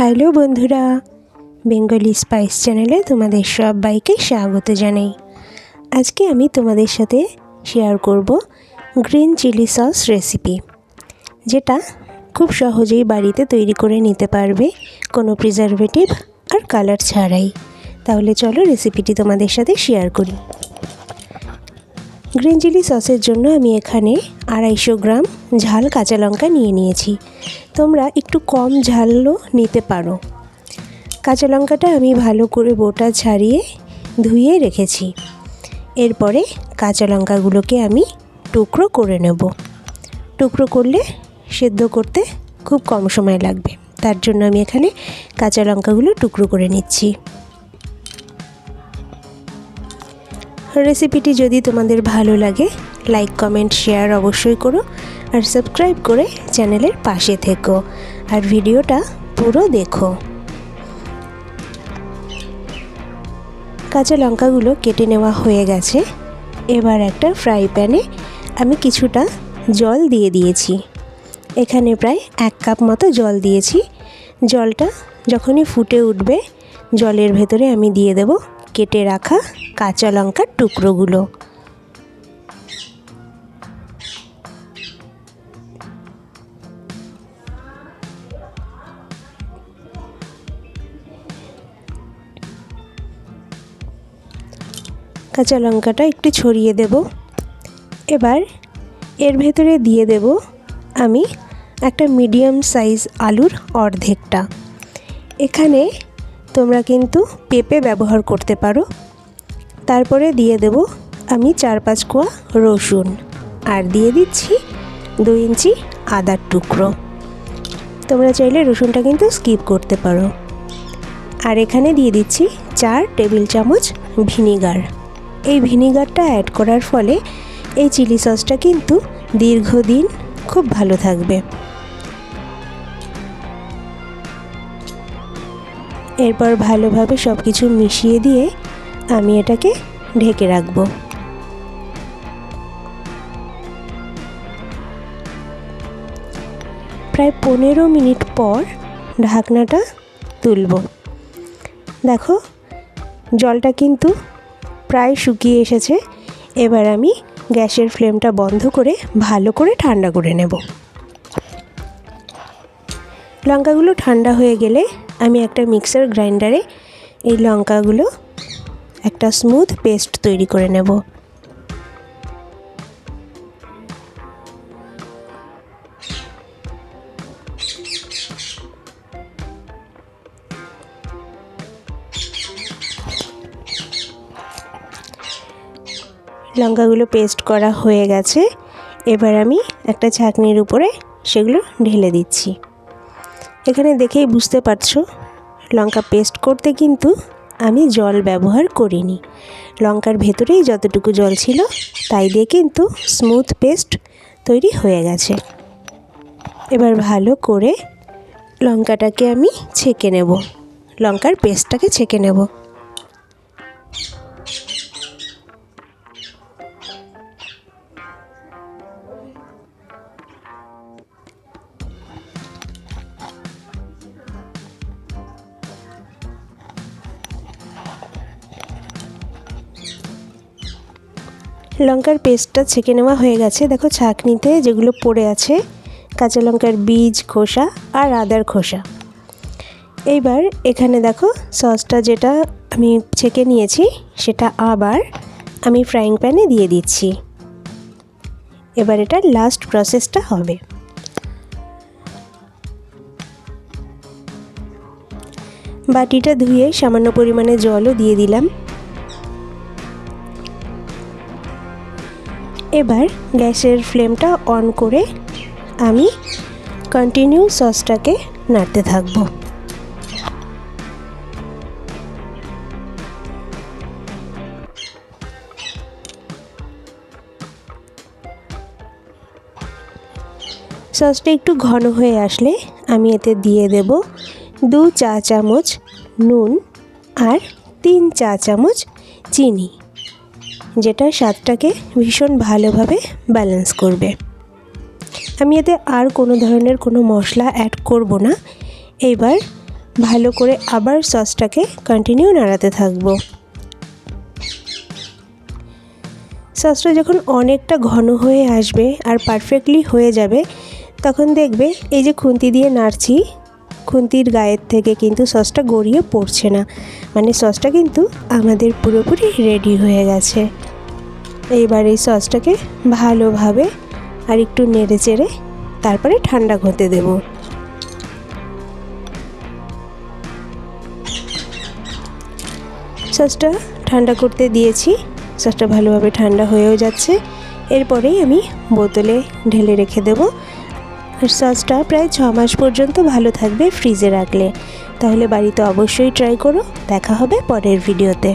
Hello বন্ধুরা, Bengali spice চ্যানেলে তোমাদের সবাইকে স্বাগত জানাই। আজকে আমি তোমাদের সাথে শেয়ার করব গ্রিন চিলি সস রেসিপি, যেটা খুব সহজেই বাড়িতে তৈরি করে নিতে পারবে কোনো প্রিজারভেটিভ আর কালার ছাড়াই। তাহলে চলো রেসিপিটি তোমাদের সাথে শেয়ার করি। গ্রিন চিলি সসের জন্য আমি এখানে 250 গ্রাম ঝাল কাঁচা লঙ্কা নিয়েছি। তোমরা একটু কম ঝালও নিতে পারো। কাঁচা লঙ্কাটা আমি ভালো করে বোটা ছাড়িয়ে ধুয়ে রেখেছি। এরপরে কাঁচা লঙ্কাগুলোকে আমি টুকরো করে নেব। টুকরো করলে সেদ্ধ করতে খুব কম সময় লাগবে, তার জন্য আমি এখানে কাঁচা লঙ্কাগুলো টুকরো করে নিচ্ছি। রেসিপিটি যদি তোমাদের ভালো লাগে, লাইক কমেন্ট শেয়ার অবশ্যই করো, আর সাবস্ক্রাইব করে চ্যানেলের পাশে থেকো আর ভিডিওটা পুরো দেখো। কাঁচা লঙ্কাগুলো কেটে নেওয়া হয়ে গেছে। এবার একটা ফ্রাই প্যানে আমি কিছুটা জল দিয়ে দিয়েছি। এখানে প্রায় 1 কাপ মতো জল দিয়েছি। জলটা যখনই ফুটে উঠবে, জলের ভেতরে আমি দিয়ে দেব কেটে রাখা কাঁচা লঙ্কার টুকরোগুলো। কাঁচা লঙ্কাটা একটু ছড়িয়ে দেব। এবার এর ভেতরে দিয়ে দেব আমি একটা মিডিয়াম সাইজ আলুর অর্ধেকটা। এখানে তোমরা কিন্তু পেঁপে ব্যবহার করতে পারো। তারপরে দিয়ে দেব আমি 4-5 কোয়া রসুন, আর দিয়ে দিচ্ছি 2 ইঞ্চি আদার টুকরো। তোমরা চাইলে রসুনটা কিন্তু স্কিপ করতে পারো। আর এখানে দিয়ে দিচ্ছি 4 টেবিল চামচ ভিনিগার। এই ভিনিগারটা অ্যাড করার ফলে এই চিলি সসটা কিন্তু দীর্ঘদিন খুব ভালো থাকবে। এরপর ভালোভাবে সব কিছু মিশিয়ে দিয়ে আমি এটাকে ঢেকে রাখব। প্রায় 15 মিনিট পর ঢাকনাটা তুলব। দেখো জলটা কিন্তু প্রায় শুকিয়ে এসেছে। এবার আমি গ্যাসের ফ্লেমটা বন্ধ করে ভালো করে ঠান্ডা করে নেব। লঙ্কাগুলো ঠান্ডা হয়ে গেলে আমি একটা মিক্সার গ্রাইন্ডারে এই লঙ্কাগুলো একটা স্মুথ পেস্ট তৈরি করে নেব। লঙ্কাগুলো পেস্ট করা হয়ে গেছে। এবার আমি একটা ছাঁকনির উপরে সেগুলো ঢেলে দিচ্ছি। এখানে দেখেই বুঝতে পারছো লঙ্কা পেস্ট করতে কিন্তু আমি জল ব্যবহার করিনি। লঙ্কার ভেতরেই যতটুকু জল ছিল তাই দিয়ে কিন্তু স্মুথ পেস্ট তৈরি হয়ে গেছে। এবার ভালো করে লঙ্কাটাকে আমি ছেঁকে নেব, লঙ্কার পেস্টটাকে ছেঁকে নেব। লঙ্কার পেস্টটা ছেঁকে নেওয়া হয়ে গেছে। দেখো ছাঁকনিতে যেগুলো পড়ে আছে, কাঁচা লঙ্কার বীজ, খোসা আর আদার খোসা। এইবার এখানে দেখো সসটা যেটা আমি ছেঁকে নিয়েছি সেটা আবার আমি ফ্রাইং প্যানে দিয়ে দিচ্ছি। এবার এটা লাস্ট প্রসেসটা হবে। বাটিটা ধুয়ে সামান্য পরিমাণে জলও দিয়ে দিলাম। এবার গ্যাসের ফ্লেমটা অন করে আমি কন্টিনিউ সসটাকে নাড়তে থাকব। সসটা একটু ঘন হয়ে আসলে আমি এতে দিয়ে দেব 2 চা চামচ নুন আর 3 চা চামচ চিনি, যেটা স্বাদটাকে ভীষণ ভালোভাবে ব্যালেন্স করবে। আমি এতে আর কোনো ধরনের কোনো মশলা অ্যাড করব না। এবার ভালো করে আবার সসটাকে কন্টিনিউ নাড়াতে থাকবো। সসটা যখন অনেকটা ঘন হয়ে আসবে আর পারফেক্টলি হয়ে যাবে, তখন দেখবে এই যে খুন্তি দিয়ে নাড়ছি, খুন্তির গায়ের থেকে কিন্তু সসটা গড়িয়ে পড়ছে না, মানে সসটা কিন্তু আমাদের পুরোপুরি রেডি হয়ে গেছে। এইবার এই সসটাকে ভালোভাবে আর একটু নেড়ে চেড়ে তারপরে ঠান্ডা হতে দেব। সসটা ঠান্ডা করতে দিয়েছি, সসটা ভালোভাবে ঠান্ডা হয়েও যাচ্ছে। এরপরেই আমি বোতলে ঢেলে রেখে দেব। আর সসটা প্রায় 6 মাস পর্যন্ত ভালো থাকবে ফ্রিজে রাখলে। তাহলে বাড়িতে অবশ্যই ট্রাই করো। দেখা হবে পরের ভিডিওতে।